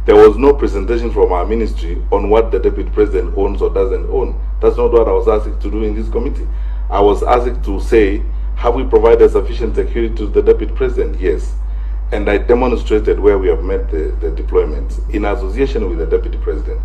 There was no presentation from our ministry on what the Deputy President owns or doesn't own. That's not what I was asked to do in this committee. I was asked to say, have we provided sufficient security to the Deputy President? Yes. And I demonstrated where we have met the deployment in association with the Deputy President.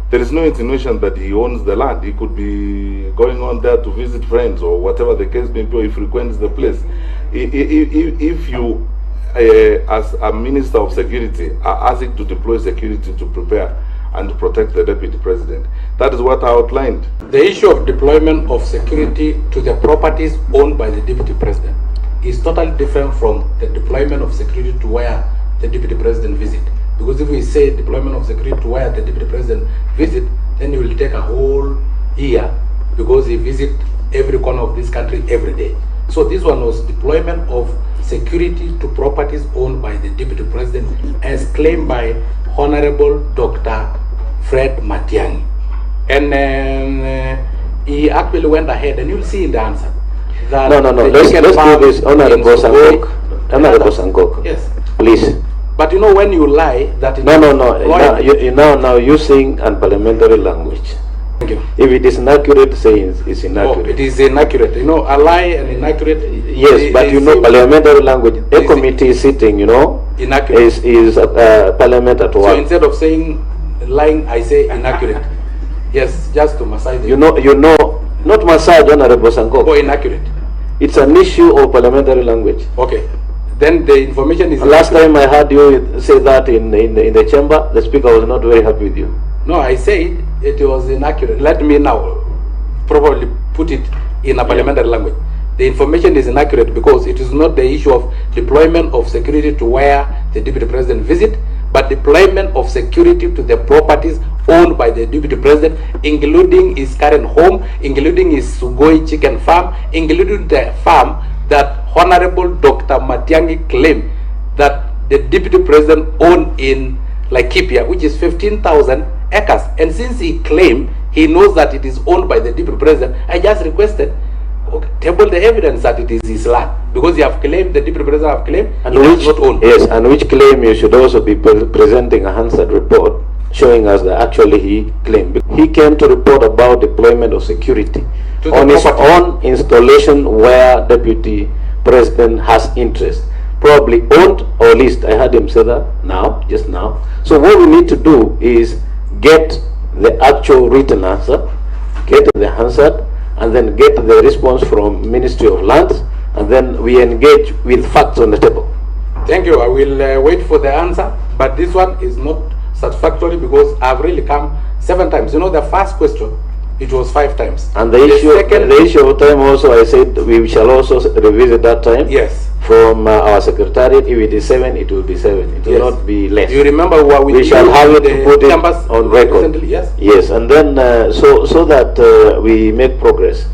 There is no insinuation that he owns the land. He could be going on there to visit friends or whatever the case may be, or he frequents the place. If you, as a Minister of Security, are asked to deploy security to prepare and to protect the Deputy President, that is what I outlined. The issue of deployment of security to the properties owned by the Deputy President is totally different from the deployment of security to where the Deputy President visit. Because if we say deployment of security to where the Deputy President visit, then it will take a whole year because he visits every corner of this country every day. So this one was deployment of security to properties owned by the Deputy President as claimed by Honorable Dr. Fred Matiang'i. And he actually went ahead, and you'll see in the answer that no. Let's do this, Honorable Sankok. Honorable Sankok. Yes. Please. But you know, when you lie, that is no. Now using unparliamentary language. Thank you. If it is inaccurate, say it's inaccurate. Oh, it is inaccurate. You know, a lie and inaccurate. Yes, but you know, parliamentary language. A committee is sitting, you know, inaccurate. is parliament at work. So instead of saying lying, I say inaccurate. Yes, just to massage. You know, not massage, Honorable Sankok. Oh, inaccurate. It's an issue of parliamentary language. Okay. Then the information is. Last time I heard you say that in the chamber, the speaker was not very happy with you. No, I said it was inaccurate. Let me now probably put it in a parliamentary language. The information is inaccurate because it is not the issue of deployment of security to where the Deputy President visit, but deployment of security to the properties owned by the Deputy President, including his current home, including his Sugoi chicken farm, including the farm that Honorable Dr. Matiangi claimed that the Deputy President owned in Laikipia, which is 15,000 acres. And since he claimed he knows that it is owned by the Deputy President, I just requested, table the evidence that it is his land, because you have claimed, the Deputy President have claimed, and it is not owned. Yes, and which claim you should also be presenting a Hansard report showing us that actually he claimed. He came to report about deployment of security on his own installation where Deputy President has interest, probably owned or leased. I heard him say that just now. So what we need to do is get the actual written answer, get the Hansard, and then get the response from Ministry of Lands, and then we engage with facts on the table. Thank you. I will wait for the answer, but this one is not satisfactory because I've really come 7 times. You know, the first question, it was 5 times. And the issue of time also, I said we shall also revisit that time. Yes. From our secretariat, if it is 7, it will be 7. It will not be less. Do you remember what we shall have it to put it on record. Yes. Yes, and then so that we make progress.